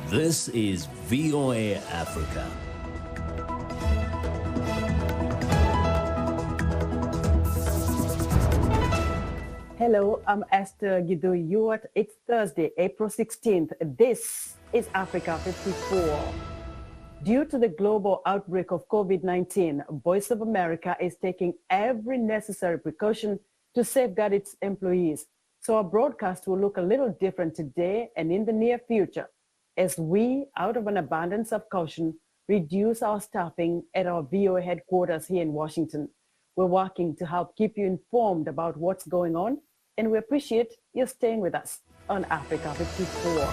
This is VOA Africa. Hello, I'm Esther Githui-Ewart. It's Thursday, April 16th. This is Africa 54. Due to the global outbreak of COVID-19, Voice of America is taking every necessary precaution to safeguard its employees. So our broadcast will look a little different today and in the near future, as we, out of an abundance of caution, reduce our staffing at our VOA headquarters here in Washington. We're working to help keep you informed about what's going on, and we appreciate you staying with us on Africa 54.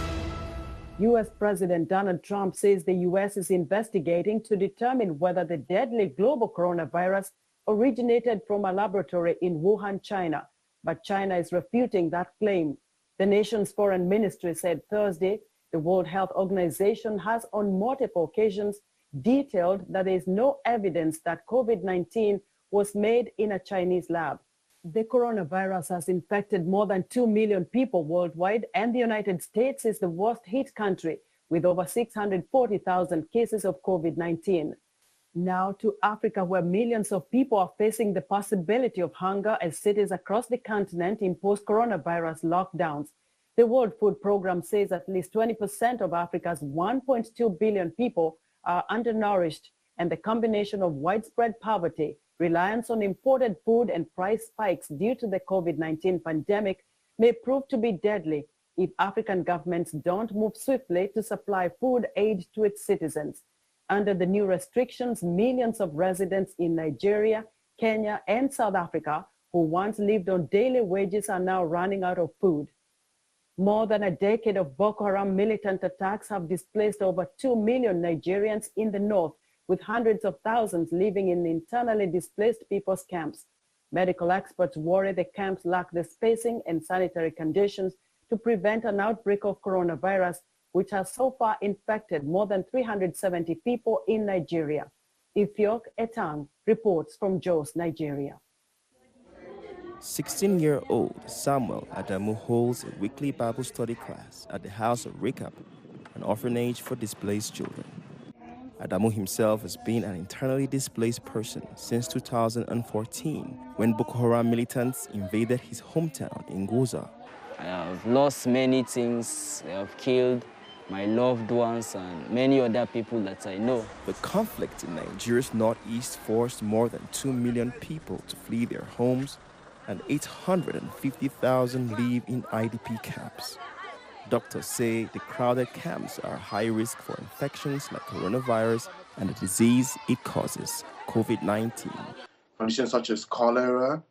U.S. President Donald Trump says the U.S. is investigating to determine whether the deadly global coronavirus originated from a laboratory in Wuhan, China, but China is refuting that claim. The nation's foreign ministry said Thursday the World Health Organization has on multiple occasions detailed that there is no evidence that COVID-19 was made in a Chinese lab. The coronavirus has infected more than 2 million people worldwide, and the United States is the worst hit country with over 640,000 cases of COVID-19. Now to Africa, where millions of people are facing the possibility of hunger as cities across the continent impose coronavirus lockdowns. The World Food Programme says at least 20% of Africa's 1.2 billion people are undernourished, and the combination of widespread poverty, reliance on imported food, and price spikes due to the COVID-19 pandemic may prove to be deadly if African governments don't move swiftly to supply food aid to its citizens. Under the new restrictions, millions of residents in Nigeria, Kenya, and South Africa who once lived on daily wages are now running out of food. More than a decade of Boko Haram militant attacks have displaced over 2 million Nigerians in the north, with hundreds of thousands living in internally displaced people's camps. Medical experts worry the camps lack the spacing and sanitary conditions to prevent an outbreak of coronavirus, which has so far infected more than 370 people in Nigeria. Ifiok Etang reports from Jos, Nigeria. 16-year-old Samuel Adamu holds a weekly Bible study class at the House of Recap, an orphanage for displaced children. Adamu himself has been an internally displaced person since 2014, when Boko Haram militants invaded his hometown in Goza. I have lost many things. They have killed my loved ones and many other people that I know. The conflict in Nigeria's northeast forced more than 2 million people to flee their homes, and 850,000 live in IDP camps. Doctors say the crowded camps are high risk for infections like coronavirus and the disease it causes, COVID-19. Conditions such as cholera,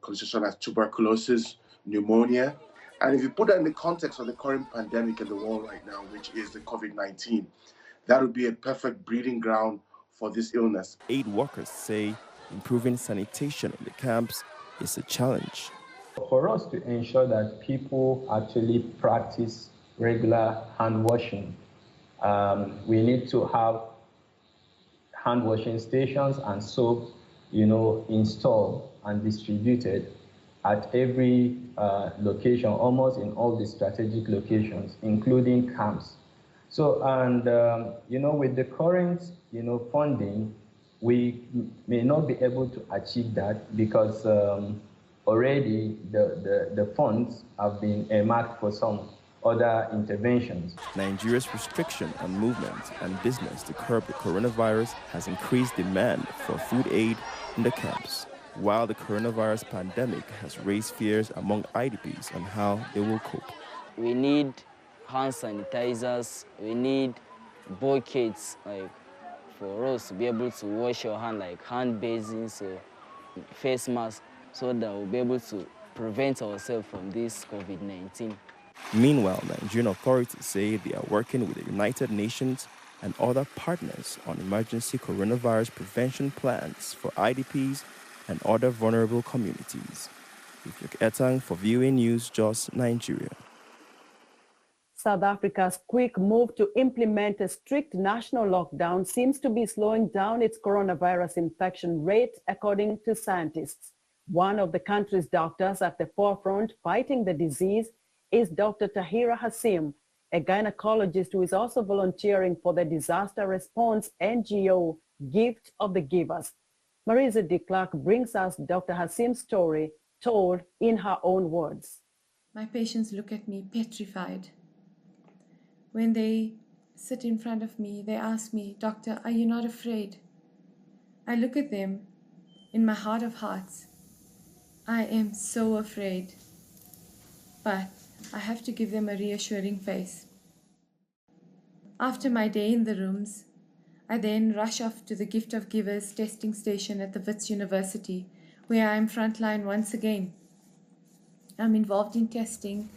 conditions like tuberculosis, pneumonia. And if you put that in the context of the current pandemic in the world right now, which is the COVID-19, that would be a perfect breeding ground for this illness. Aid workers say improving sanitation in the camps is a challenge. For us to ensure that people actually practice regular hand washing, we need to have hand washing stations and soap, installed and distributed at every location, almost in all the strategic locations, including camps. So, and with the current, funding, we may not be able to achieve that because already the funds have been earmarked for some other interventions. Nigeria's restriction on movement and business to curb the coronavirus has increased demand for food aid in the camps, while the coronavirus pandemic has raised fears among IDPs on how they will cope. We need hand sanitizers, we need buckets, for us to be able to wash our hand, like hand basins or face masks, so that we'll be able to prevent ourselves from this COVID-19. Meanwhile, Nigerian authorities say they are working with the United Nations and other partners on emergency coronavirus prevention plans for IDPs and other vulnerable communities. Ifiok Etang for VOA News, Jos, Nigeria. South Africa's quick move to implement a strict national lockdown seems to be slowing down its coronavirus infection rate, according to scientists. One of the country's doctors at the forefront fighting the disease is Dr. Tahira Hassim. a gynecologist who is also volunteering for the disaster response NGO Gift of the Givers. Marisa de Clark brings us Dr. Hasim's story told in her own words. My patients look at me petrified. When they sit in front of me, they ask me, "Doctor, are you not afraid?" I look at them in my heart of hearts. I am so afraid, but I have to give them a reassuring face. After my day in the rooms, I then rush off to the Gift of Givers testing station at the Wits University, where I am frontline once again. I'm involved in testing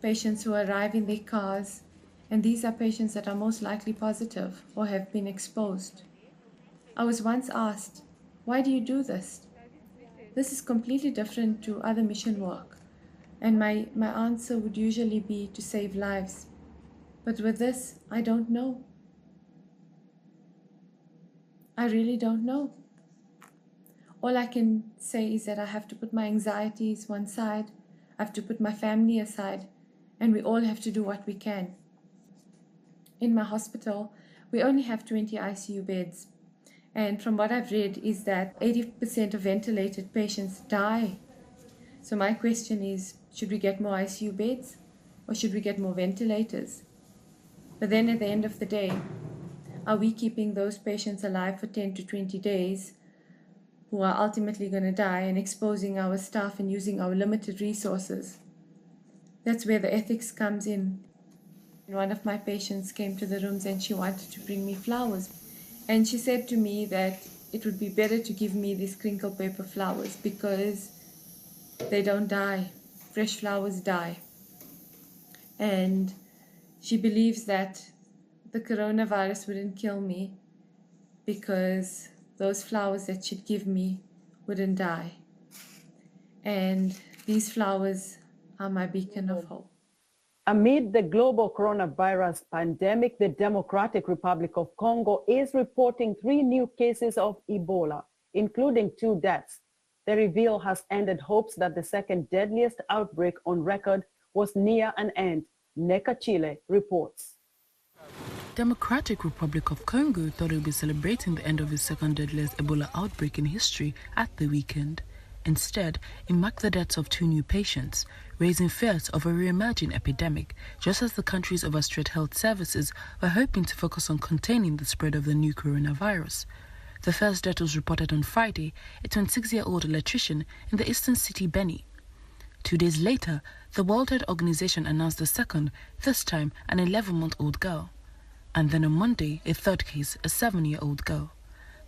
patients who arrive in their cars, and these are patients that are most likely positive or have been exposed. I was once asked, "Why do you do this?" This is completely different to other mission work, and my answer would usually be to save lives. But with this, I don't know. I really don't know. All I can say is that I have to put my anxieties one side, I have to put my family aside, and we all have to do what we can. In my hospital, we only have 20 ICU beds, and from what I've read is that 80% of ventilated patients die. So my question is, should we get more ICU beds or should we get more ventilators? But then at the end of the day, are we keeping those patients alive for 10 to 20 days who are ultimately going to die and exposing our staff and using our limited resources? That's where the ethics comes in. One of my patients came to the rooms and she wanted to bring me flowers. And she said to me that it would be better to give me these crinkle paper flowers because they don't die. Fresh flowers die. And she believes that the coronavirus wouldn't kill me because those flowers that she'd give me wouldn't die. And these flowers are my beacon of hope. Amid the global coronavirus pandemic, the Democratic Republic of Congo is reporting 3 new cases of Ebola, including 2 deaths. The reveal has ended hopes that the second deadliest outbreak on record was near an end. Neka Chile reports. Democratic Republic of Congo thought it would be celebrating the end of its second deadliest Ebola outbreak in history at the weekend. Instead, it marked the deaths of 2 new patients, raising fears of a re-emerging epidemic, just as the country's overstretched health services were hoping to focus on containing the spread of the new coronavirus. The first death was reported on Friday, a 26-year-old electrician in the eastern city Beni. 2 days later, the World Health Organization announced the second, this time an 11-month-old girl. And then on Monday, a third case, a 7-year-old girl.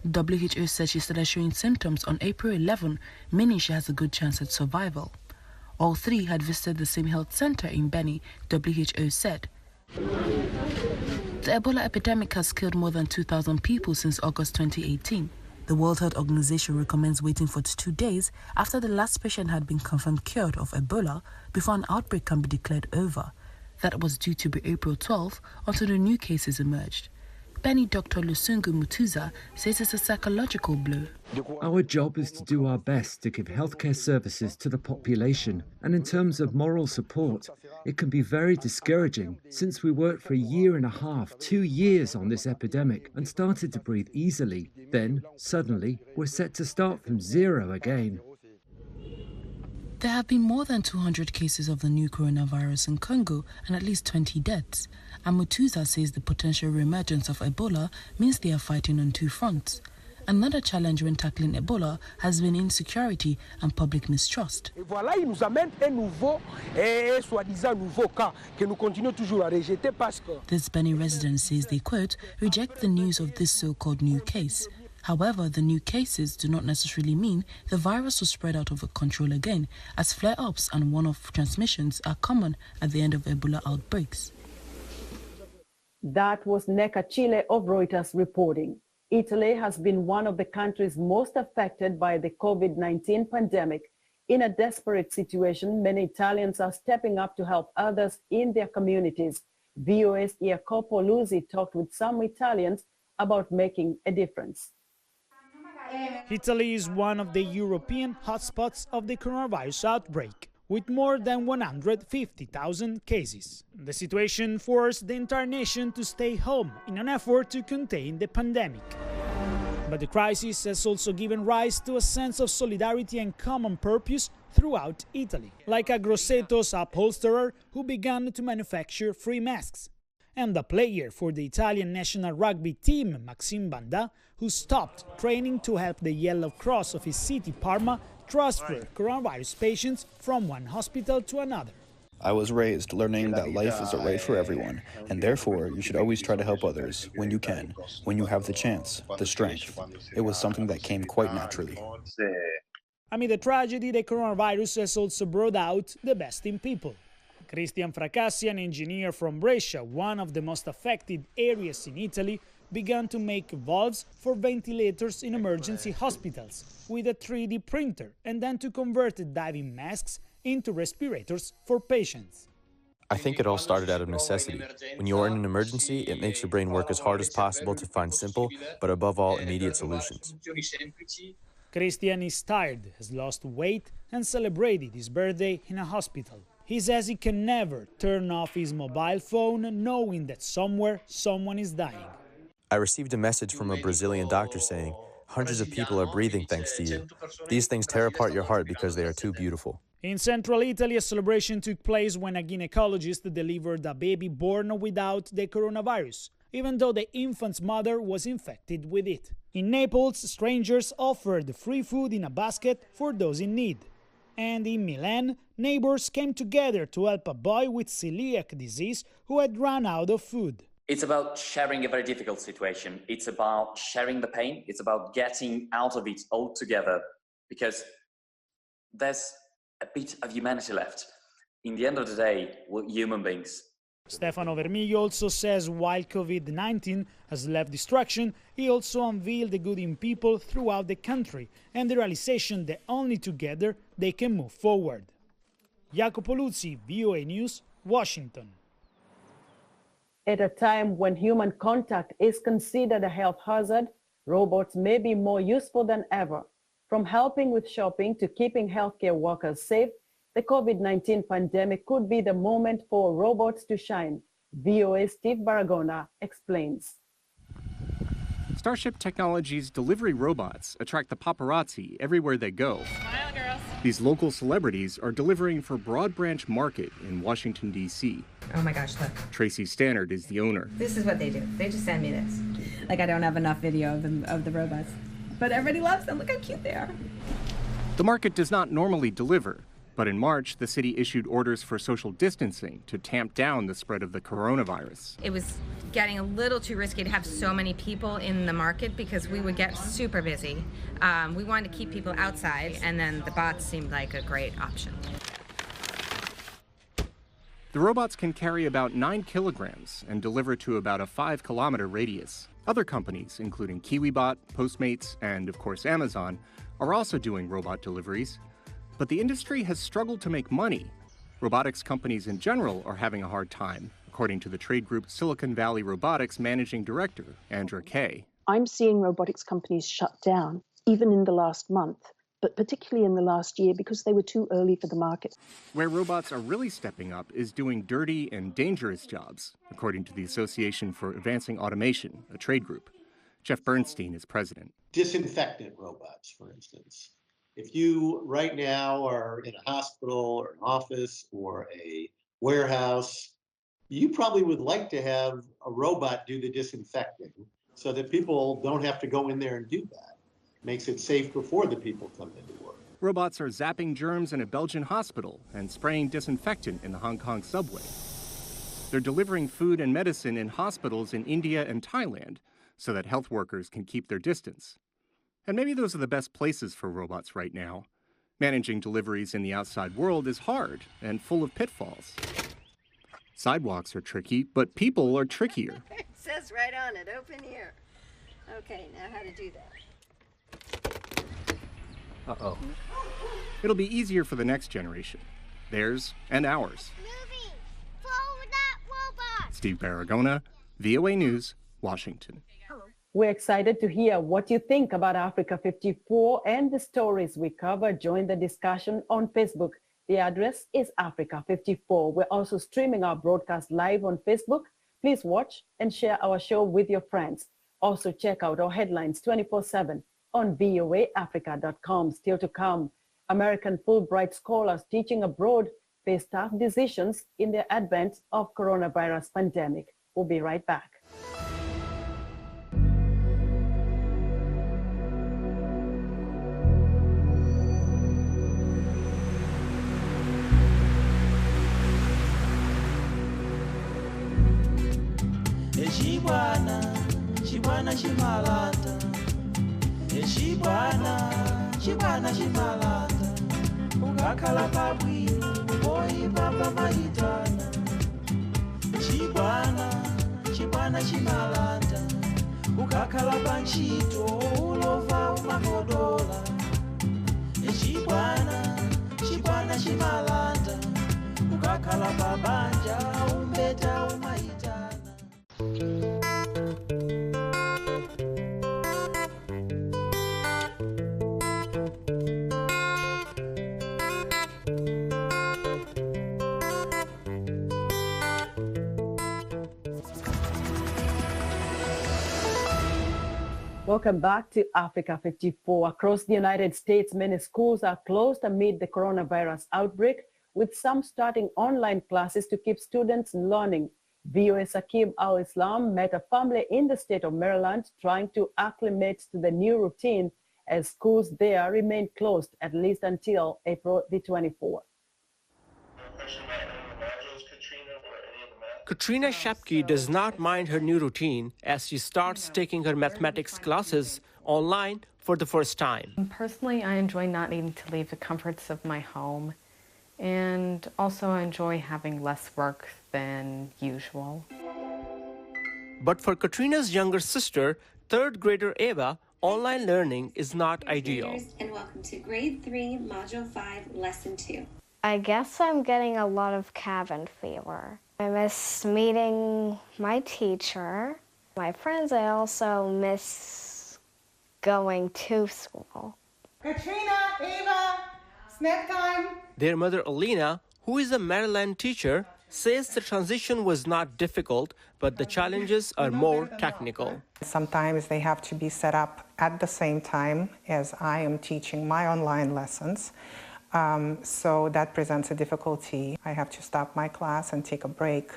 WHO said she started showing symptoms on April 11, meaning she has a good chance at survival. All 3 had visited the same health center in Beni, WHO said. The Ebola epidemic has killed more than 2,000 people since August 2018. The World Health Organization recommends waiting for 2 days after the last patient had been confirmed cured of Ebola before an outbreak can be declared over. That was due to be April 12 until the new cases emerged. Beni Dr. Lusungu Mutuza says it's a psychological blow. Our job is to do our best to give healthcare services to the population, and in terms of moral support, it can be very discouraging since we worked for 1.5 years, 2 years on this epidemic and started to breathe easily. Then, suddenly, we're set to start from zero again. There have been more than 200 cases of the new coronavirus in Congo and at least 20 deaths. And Mutuza says the potential re-emergence of Ebola means they are fighting on 2 fronts. Another challenge when tackling Ebola has been insecurity and public mistrust. This Beni resident says they, quote, reject the news of this so-called new case. However, the new cases do not necessarily mean the virus will spread out of control again, as flare-ups and one-off transmissions are common at the end of Ebola outbreaks. That was Neka Chile of Reuters reporting. Italy has been one of the countries most affected by the COVID-19 pandemic. In a desperate situation, many Italians are stepping up to help others in their communities. VOA's Jacopo Luzzi talked with some Italians about making a difference. Italy is one of the European hotspots of the coronavirus outbreak. with more than 150,000 cases. The situation forced the entire nation to stay home in an effort to contain the pandemic. But the crisis has also given rise to a sense of solidarity and common purpose throughout Italy, like a Grosseto's upholsterer who began to manufacture free masks, and the player for the Italian national rugby team, Maxime Banda, who stopped training to help the Yellow Cross of his city, Parma, transfer coronavirus patients from one hospital to another. I was raised learning that life is a race for everyone, and therefore you should always try to help others when you can, when you have the chance, the strength. It was something that came quite naturally. Amid the tragedy, the coronavirus has also brought out the best in people. Cristian Fracassi, an engineer from Brescia, one of the most affected areas in Italy, began to make valves for ventilators in emergency hospitals with a 3D printer, and then to convert diving masks into respirators for patients. I think it all started out of necessity. When you're in an emergency, it makes your brain work as hard as possible to find simple, but above all, immediate solutions. Christian is tired, has lost weight, and celebrated his birthday in a hospital. He says he can never turn off his mobile phone knowing that somewhere someone is dying. I received a message from a Brazilian doctor saying, "Hundreds of people are breathing thanks to you. These things tear apart your heart because they are too beautiful." In central Italy, a celebration took place when a gynecologist delivered a baby born without the coronavirus, even though the infant's mother was infected with it. In Naples, strangers offered free food in a basket for those in need. And in Milan, neighbors came together to help a boy with celiac disease who had run out of food. It's about sharing a very difficult situation. It's about sharing the pain. It's about getting out of it all together, because there's a bit of humanity left. In the end of the day, we're human beings. Stefano Vermiglio also says while COVID-19 has left destruction, he also unveiled the good in people throughout the country and the realization that only together they can move forward. Jacopo Luzzi, VOA News, Washington. At a time when human contact is considered a health hazard, robots may be more useful than ever. From helping with shopping to keeping healthcare workers safe, the COVID-19 pandemic could be the moment for robots to shine. VOA's Steve Baragona explains. Starship Technologies' delivery robots attract the paparazzi everywhere they go. Smile, girls. These local celebrities are delivering for Broad Branch Market in Washington, D.C. Oh my gosh, look. Tracy Stannard is the owner. This is what they do. They just send me this. Like, I don't have enough video of the robots. But everybody loves them. Look how cute they are. The market does not normally deliver, but in March, the city issued orders for social distancing to tamp down the spread of the coronavirus. It was getting a little too risky to have so many people in the market because we would get super busy. We wanted to keep people outside, and then the bots seemed like a great option. The robots can carry about 9 kilograms and deliver to about a 5-kilometer radius. Other companies, including KiwiBot, Postmates, and of course Amazon, are also doing robot deliveries. But the industry has struggled to make money. Robotics companies in general are having a hard time, according to the trade group Silicon Valley Robotics Managing Director, Andra Kay. I'm seeing robotics companies shut down, even in the last month, but particularly in the last year because they were too early for the market. Where robots are really stepping up is doing dirty and dangerous jobs, according to the Association for Advancing Automation, a trade group. Jeff Bernstein is president. Disinfectant robots, for instance. If you right now are in a hospital or an office or a warehouse, you probably would like to have a robot do the disinfecting so that people don't have to go in there and do that. Makes it safe before the people come into work. Robots are zapping germs in a Belgian hospital and spraying disinfectant in the Hong Kong subway. They're delivering food and medicine in hospitals in India and Thailand so that health workers can keep their distance. And maybe those are the best places for robots right now. Managing deliveries in the outside world is hard and full of pitfalls. Sidewalks are tricky, but people are trickier. It says right on it, open here. Okay, now how to do that. Uh-oh. It'll be easier for the next generation. Theirs and ours. Moving! Follow that robot! Steve Baragona, VOA News, Washington. We're excited to hear what you think about Africa 54 and the stories we cover. Join the discussion on Facebook The address is Africa54. We're also streaming our broadcast live on Facebook. Please watch and share our show with your friends. Also check out our headlines 24/7 on voaafrica.com. Still to come, American Fulbright scholars teaching abroad face tough decisions in the advent of coronavirus pandemic. We'll be right back. Chibwana chimalata, chibwana chimalata, ukakhala pabwino boyipa pamayitana. Chibwana chimalata, ukakhala panchito ulova umakodola. Chibwana chimalata, ukakhala pabanja umbeta umayitana. Welcome back to Africa 54. Across the United States, many schools are closed amid the coronavirus outbreak, with some starting online classes to keep students learning. VOA Sakib Al-Islam met a family in the state of Maryland trying to acclimate to the new routine as schools there remain closed at least until April the 24th. Katrina Shapke does not mind her new routine as she starts taking her mathematics classes online for the first time. Personally, I enjoy not needing to leave the comforts of my home, and also I enjoy having less work than usual. But for Katrina's younger sister, third grader Eva, online learning is not ideal. And welcome to Grade 3, Module 5, Lesson 2. I guess I'm getting a lot of cabin fever. I miss meeting my teacher, my friends. I also miss going to school. Katrina, Eva, snack time. Their mother, Alina, who is a Maryland teacher, says the transition was not difficult, but the challenges are more technical. Sometimes they have to be set up at the same time as I am teaching my online lessons. So that presents a difficulty. I have to stop my class and take a break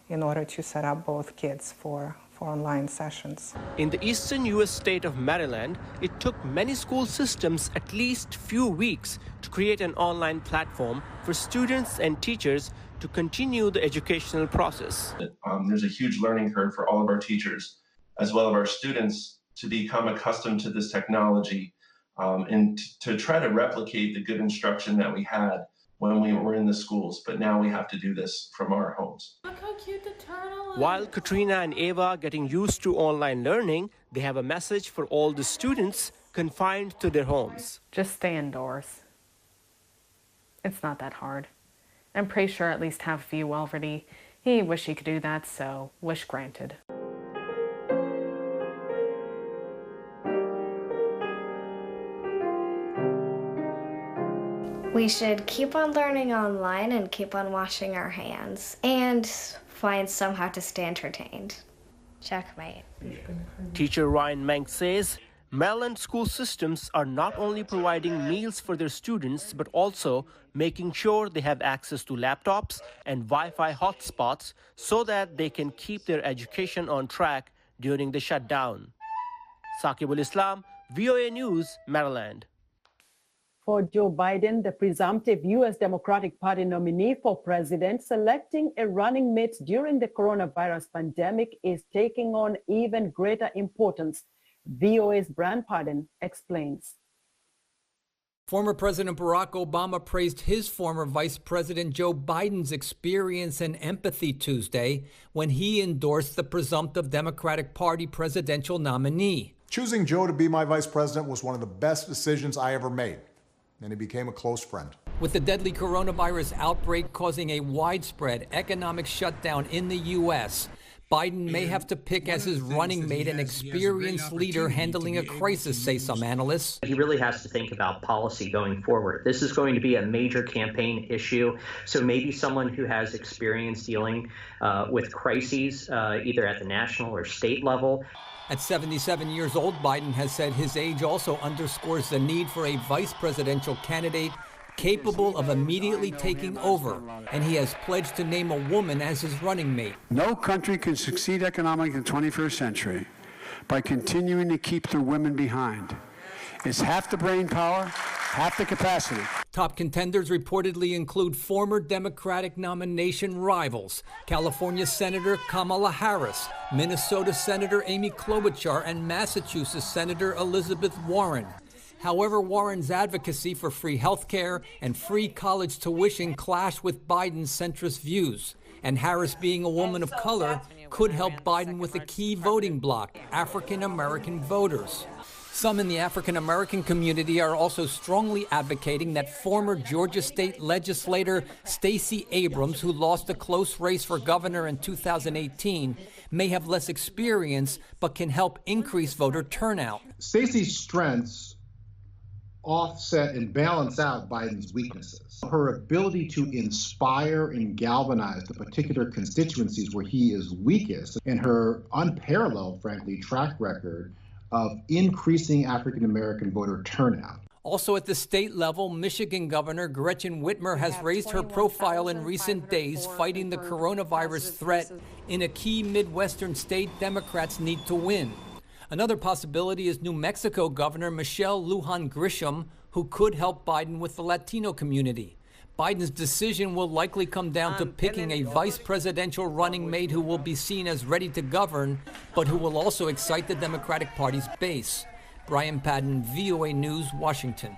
in order to set up both kids for online sessions. In the eastern U.S. state of Maryland, it took many school systems at least few weeks to create an online platform for students and teachers to continue the educational process. There's a huge learning curve for all of our teachers, as well as our students, to become accustomed to this technology and to try to replicate the good instruction that we had when we were in the schools. But now we have to do this from our homes. Look how cute the turtle is. While Katrina and Eva are getting used to online learning, they have a message for all the students confined to their homes. Just stay indoors. It's not that hard. I'm pretty sure at least half of you already. He wish he could do that, so wish granted. We should keep on learning online and keep on washing our hands and find somehow to stay entertained. Checkmate. Teacher Ryan Menk says Maryland school systems are not only providing meals for their students, but also making sure they have access to laptops and Wi-Fi hotspots so that they can keep their education on track during the shutdown. Sakib Al-Islam, VOA News, Maryland. For Joe Biden, the presumptive U.S. Democratic Party nominee for president, selecting a running mate during the coronavirus pandemic is taking on even greater importance. VOA's Bran Pardon explains. Former President Barack Obama praised his former Vice President Joe Biden's experience and empathy Tuesday when he endorsed the presumptive Democratic Party presidential nominee. Choosing Joe to be my vice president was one of the best decisions I ever made, and he became a close friend. With the deadly coronavirus outbreak causing a widespread economic shutdown in the U.S., Biden may have to pick as his running mate an experienced leader handling a crisis, say some analysts. He really has to think about policy going forward. This is going to be a major campaign issue, so maybe someone who has experience dealing with crises, either at the national or state level. At 77 years old, Biden has said his age also underscores the need for a vice presidential candidate capable of immediately taking over, and he has pledged to name a woman as his running mate. No country can succeed economically in the 21st century by continuing to keep their women behind. It's half the brain power, half the capacity. Top contenders reportedly include former Democratic nomination rivals, California Senator Kamala Harris, Minnesota Senator Amy Klobuchar, and Massachusetts Senator Elizabeth Warren. However, Warren's advocacy for free health care and free college tuition clash with Biden's centrist views. And Harris, being a woman of color, could help Biden with a key voting bloc, African-American voters. Some in the African-American community are also strongly advocating that former Georgia state legislator Stacey Abrams, who lost a close race for governor in 2018, may have less experience but can help increase voter turnout. Stacey's strengths offset and balance out Biden's weaknesses. Her ability to inspire and galvanize the particular constituencies where he is weakest, and her unparalleled, frankly, track record of increasing African-American voter turnout. Also at the state level, Michigan Governor Gretchen Whitmer has raised her profile in recent days, fighting the coronavirus threat in a key Midwestern state Democrats need to win. Another possibility is New Mexico Governor Michelle Lujan Grisham, who could help Biden with the Latino community. Biden's decision will likely come down to picking a vice presidential running mate who will be seen as ready to govern, but who will also excite the Democratic Party's base. Brian Padden, VOA News, Washington.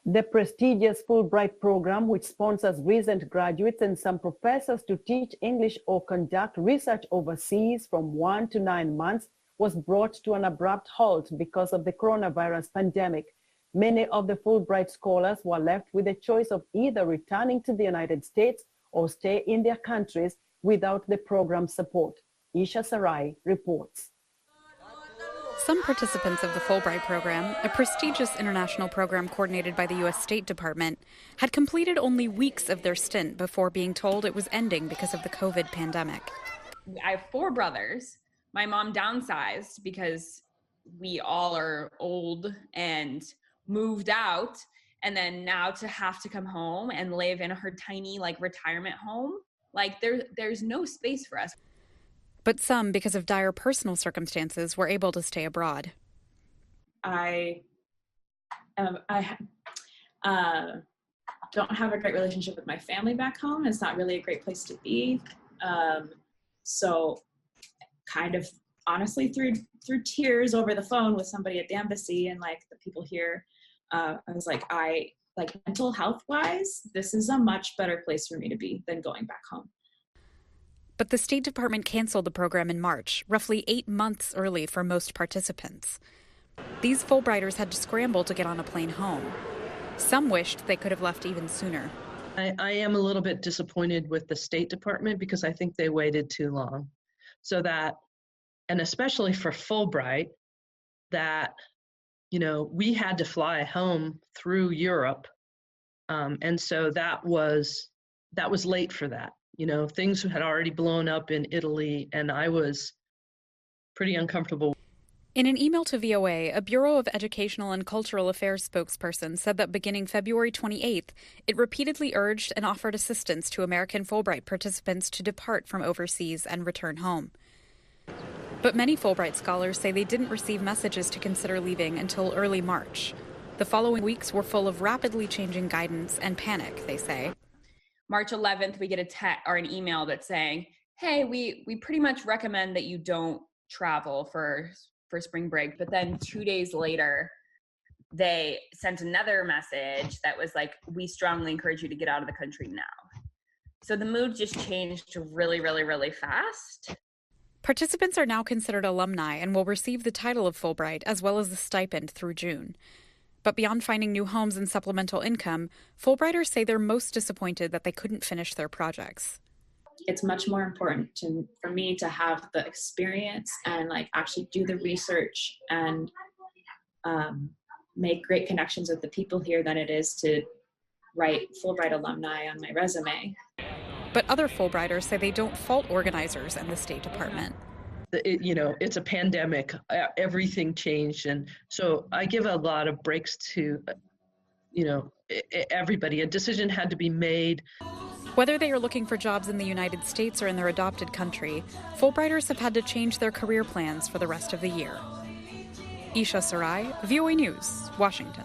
The prestigious Fulbright program, which sponsors recent graduates and some professors to teach English or conduct research overseas from 1 to 9 months, was brought to an abrupt halt because of the coronavirus pandemic. Many of the Fulbright scholars were left with a choice of either returning to the United States or stay in their countries without the program's support. Isha Sarai reports. Some participants of the Fulbright program, a prestigious international program coordinated by the U.S. State Department, had completed only weeks of their stint before being told it was ending because of the COVID pandemic. I have 4 brothers. My mom downsized because we all are old and moved out. And then now to have to come home and live in her tiny retirement home, there's no space for us. But some, because of dire personal circumstances, were able to stay abroad. I don't have a great relationship with my family back home. It's not really a great place to be. So kind of honestly through tears over the phone with somebody at the embassy and the people here, I was mental health wise, this is a much better place for me to be than going back home. But the State Department canceled the program in March, roughly 8 months early for most participants. These Fulbrighters had to scramble to get on a plane home. Some wished they could have left even sooner. I am a little bit disappointed with the State Department because I think they waited too long. So that, and especially for Fulbright, that, we had to fly home through Europe. And so that was late for that. Things had already blown up in Italy, and I was pretty uncomfortable. In an email to VOA, a Bureau of Educational and Cultural Affairs spokesperson said that beginning February 28th, it repeatedly urged and offered assistance to American Fulbright participants to depart from overseas and return home. But many Fulbright scholars say they didn't receive messages to consider leaving until early March. The following weeks were full of rapidly changing guidance and panic, they say. March 11th, we get a text or an email that's saying, hey, we pretty much recommend that you don't travel for spring break. But then 2 days later, they sent another message that was we strongly encourage you to get out of the country now. So the mood just changed really, really, really fast. Participants are now considered alumni and will receive the title of Fulbright as well as the stipend through June. But beyond finding new homes and supplemental income, Fulbrighters say they're most disappointed that they couldn't finish their projects. it's much more important for me to have the experience and like actually do the research and make great connections with the people here than it is to write Fulbright alumni on my resume. But other Fulbrighters say they don't fault organizers and the State Department. It's a pandemic. Everything changed. And so I give a lot of breaks to, everybody. A decision had to be made. Whether they are looking for jobs in the United States or in their adopted country, Fulbrighters have had to change their career plans for the rest of the year. Isha Sarai, VOA News, Washington.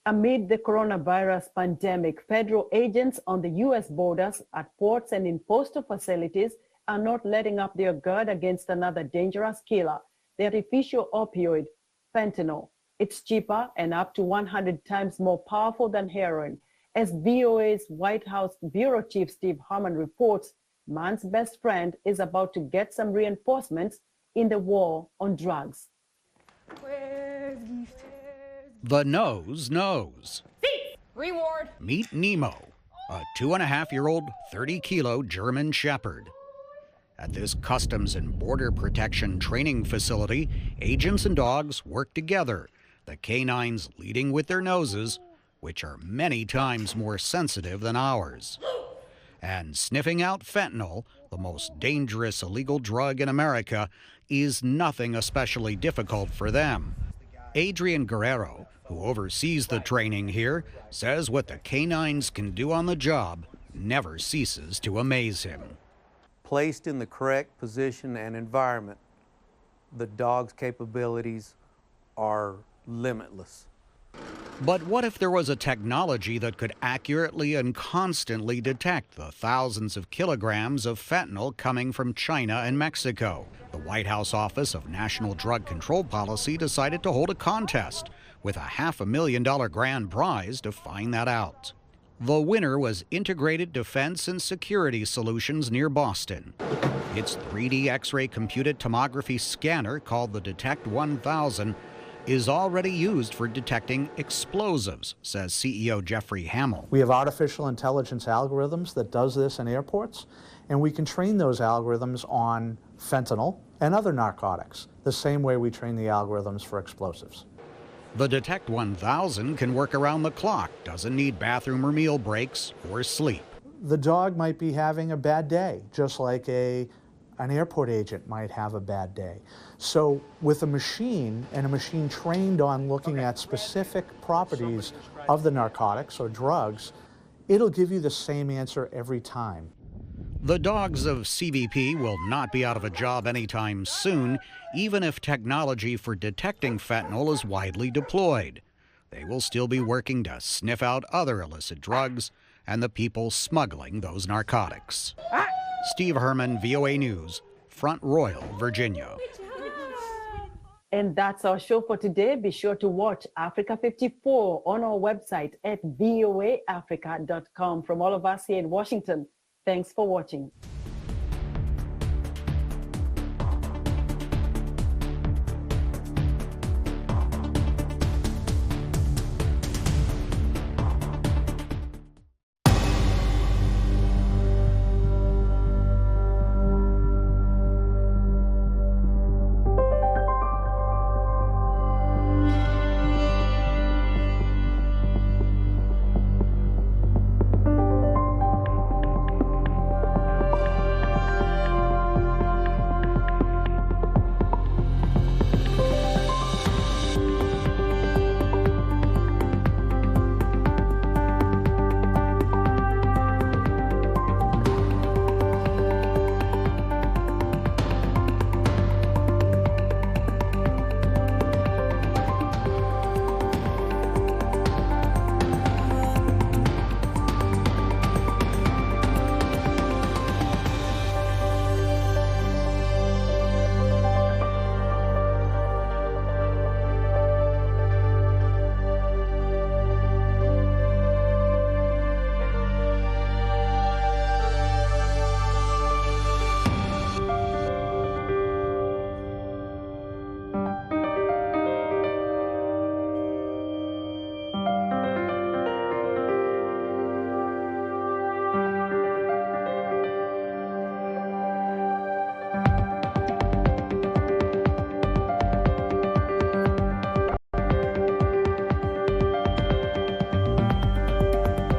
Amid the coronavirus pandemic, federal agents on the U.S. borders, at ports and in postal facilities are not letting up their guard against another dangerous killer, the artificial opioid, fentanyl. It's cheaper and up to 100 times more powerful than heroin. As VOA's White House Bureau Chief Steve Harman reports, man's best friend is about to get some reinforcements in the war on drugs. The nose knows. Reward. Meet Nemo, a 2.5-year-old, 30-kilo German Shepherd. At this Customs and Border Protection training facility, agents and dogs work together, the canines leading with their noses, which are many times more sensitive than ours. And sniffing out fentanyl, the most dangerous illegal drug in America, is nothing especially difficult for them. Adrian Guerrero, who oversees the training here, says what the canines can do on the job never ceases to amaze him. Placed in the correct position and environment, the dog's capabilities are limitless. But what if there was a technology that could accurately and constantly detect the thousands of kilograms of fentanyl coming from China and Mexico? The White House Office of National Drug Control Policy decided to hold a contest with a $500,000 grand prize to find that out. The winner was Integrated Defense and Security Solutions near Boston. Its 3D X-ray computed tomography scanner, called the Detect 1000, is already used for detecting explosives, says CEO Jeffrey Hamill. We have artificial intelligence algorithms that does this in airports, and we can train those algorithms on fentanyl and other narcotics, the same way we train the algorithms for explosives. The Detect 1000 can work around the clock, doesn't need bathroom or meal breaks or sleep. The dog might be having a bad day, just like an airport agent might have a bad day. So with a machine, and a machine trained on looking at specific properties of the narcotics or drugs, it'll give you the same answer every time. The dogs of CBP will not be out of a job anytime soon, even if technology for detecting fentanyl is widely deployed. They will still be working to sniff out other illicit drugs and the people smuggling those narcotics. Steve Herman, VOA News, Front Royal, Virginia. And that's our show for today. Be sure to watch Africa 54 on our website at voaafrica.com. From all of us here in Washington, thanks for watching.